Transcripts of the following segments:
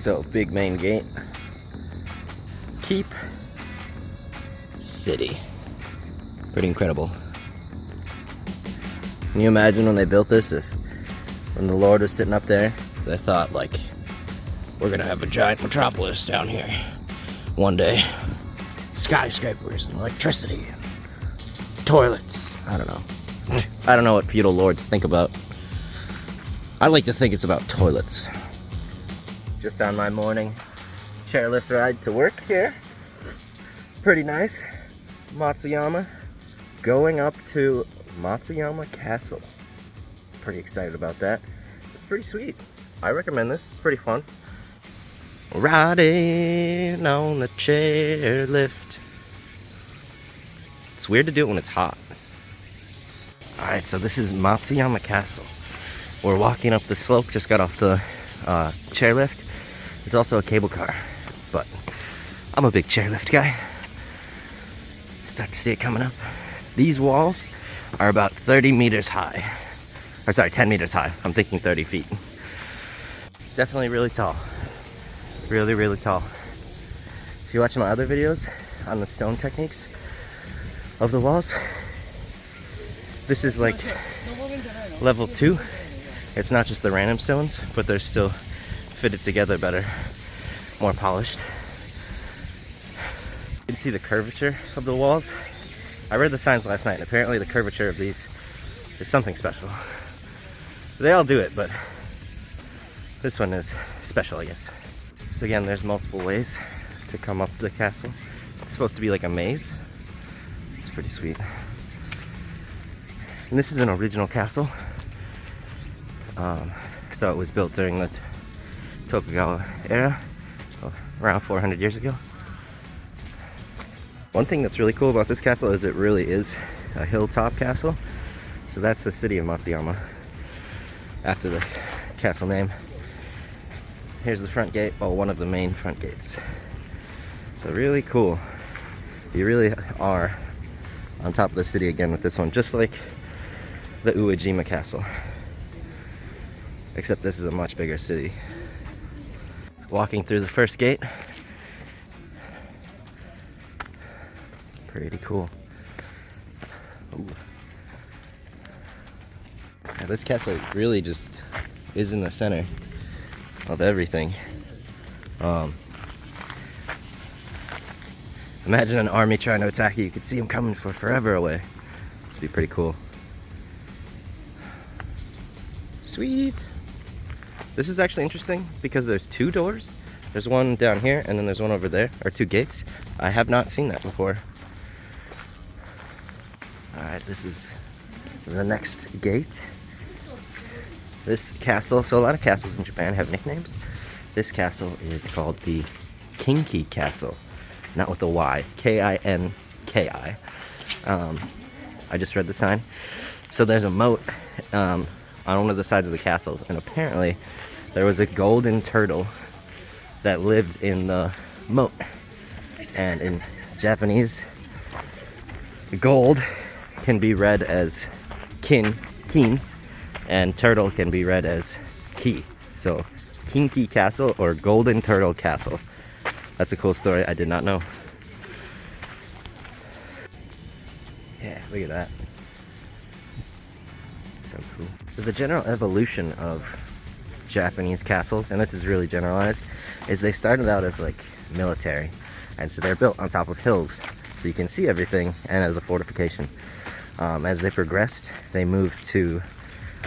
So, big main gate. Keep City. Pretty incredible. Can you imagine when they built this, when the Lord was sitting up there, they thought like, we're gonna have a giant metropolis down here one day. Skyscrapers and electricity, and toilets. I don't know. I don't know what feudal lords think about. I like to think it's about toilets. Just on my morning chairlift ride to work here. Pretty nice. Matsuyama. Going up to Matsuyama Castle. Pretty excited about that. It's pretty sweet. I recommend this. It's pretty fun. Riding on the chairlift. It's weird to do it when it's hot. Alright, so this is Matsuyama Castle. We're walking up the slope, just got off the chairlift. There's also a cable car, but I'm a big chairlift guy. Start to see it coming up. These walls are about 30 meters high. Or sorry, 10 meters high. I'm thinking 30 feet. Definitely really tall. Really, really tall. If you watch my other videos on the stone techniques of the walls, this is like level 2. It's not just the random stones, but they're still fitted together better, more polished. You can see the curvature of the walls. I read the signs last night, and apparently the curvature of these is something special. They all do it, but this one is special, I guess. So again, there's multiple ways to come up the castle. It's supposed to be like a maze. It's pretty sweet. And this is an original castle. So it was built during the Tokugawa era, around 400 years ago. One thing that's really cool about this castle is it really is a hilltop castle. So that's the city of Matsuyama, after the castle name. Here's the front gate, well, one of the main front gates. So really cool. You really are on top of the city again with this one, just like the Uejima Castle. Except this is a much bigger city. Walking through the first gate. Pretty cool. Ooh. Now this castle really just is in the center of everything. Imagine an army trying to attack you. You could see them coming for forever away. This would be pretty cool. Sweet. This is actually interesting because there's 2 doors. There's one down here and then there's one over there, or 2 gates. I have not seen that before. Alright, this is the next gate. This castle, so a lot of castles in Japan have nicknames. This castle is called the Kinki Castle, not with a Y, K-I-N-K-I. I just read the sign. So there's a moat on one of the sides of the castles, and apparently there was a golden turtle that lived in the moat. And in Japanese, gold can be read as kin, and turtle can be read as ki. So Kinki Castle or Golden Turtle Castle. That's a cool story I did not know. Yeah, look at that. So cool. So the general evolution of Japanese castles, and this is really generalized, is they started out as like military, and so they're built on top of hills so you can see everything, and as a fortification. As they progressed, they moved to,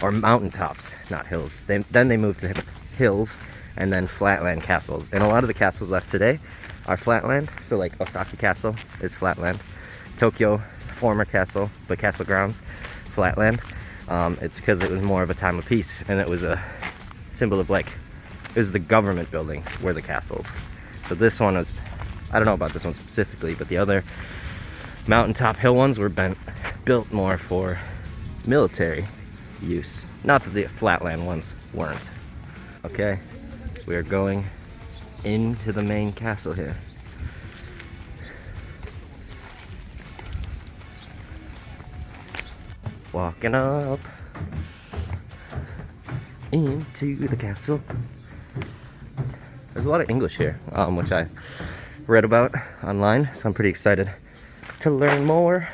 or mountaintops, not hills. Then they moved to hills and then flatland castles. And a lot of the castles left today are flatland. So like Osaka Castle is flatland. Tokyo, former castle, but castle grounds, flatland. It's because it was more of a time of peace, and it was a symbol of like, it was the government buildings were the castles. So this one was, I don't know about this one specifically, but the other mountaintop hill ones were built more for military use. Not that the flatland ones weren't. Okay, we are going into the main castle here. Walking up into the castle. There's a lot of English here, which I read about online, so I'm pretty excited to learn more.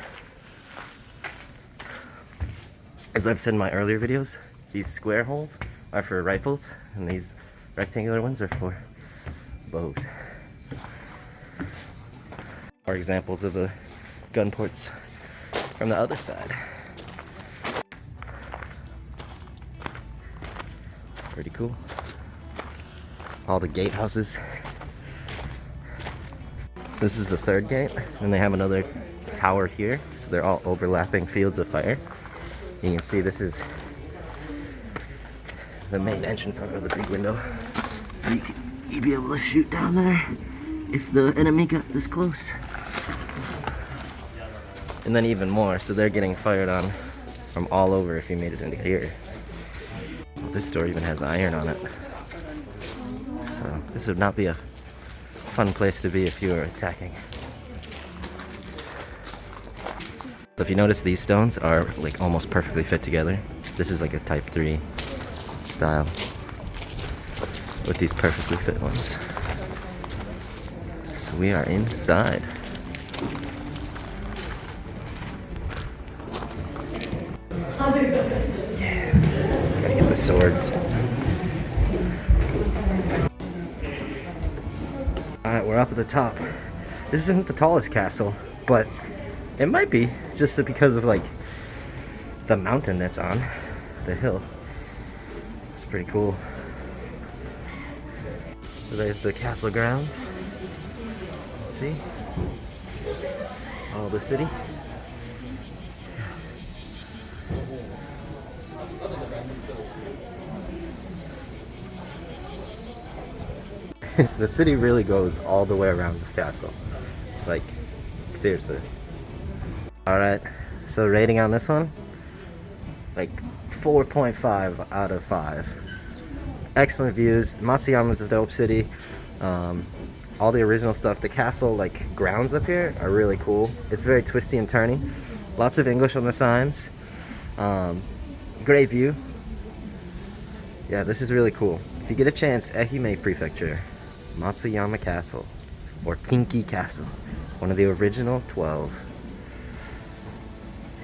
As I've said in my earlier videos, these square holes are for rifles, and these rectangular ones are for bows. Are examples of the gun ports from the other side. Pretty cool. All the gatehouses. So this is the third gate, and they have another tower here, so they're all overlapping fields of fire. You can see this is the main entrance over the big window, so you'd be able to shoot down there if the enemy got this close. And then even more, so they're getting fired on from all over if you made it into here. Well, this door even has iron on it. So this would not be a fun place to be if you were attacking. So if you notice, these stones are like almost perfectly fit together. This is like a type 3 style with these perfectly fit ones. So we are inside. Yeah, gotta get the swords. Alright, we're up at the top. This isn't the tallest castle, but it might be, just because of like the mountain that's on the hill. It's pretty cool. So there's the castle grounds. See? All the city. The city really goes all the way around this castle. Like, seriously. Alright, so rating on this one, like 4.5 out of 5. Excellent views. Matsuyama's a dope city. All the original stuff. The castle, like, grounds up here are really cool. It's very twisty and turny. Lots of English on the signs. Great view. Yeah, this is really cool. If you get a chance, Ehime prefecture, Matsuyama Castle, or Kinki Castle, one of the original 12.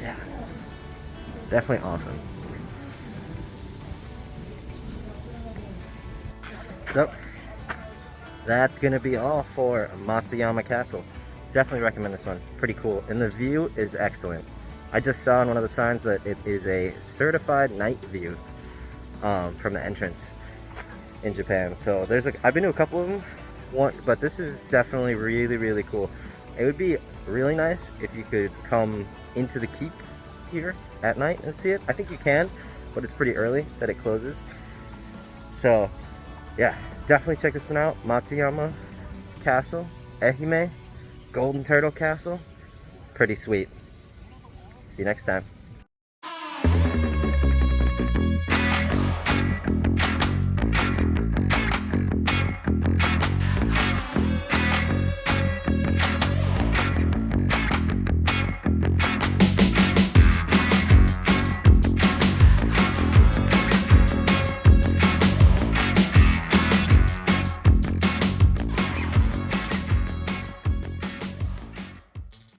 Yeah, definitely awesome. So that's gonna be all for Matsuyama Castle. Definitely recommend this one. Pretty cool, and the view is excellent. I just saw on one of the signs that it is a certified night view from the entrance in Japan. So there's I've been to a couple of them, but this is definitely really cool. It would be really nice if you could come into the keep here at night and see it. I think you can, but it's pretty early that it closes. So yeah, definitely check this one out. Matsuyama Castle, Ehime, Golden Turtle Castle. Pretty sweet. See you next time.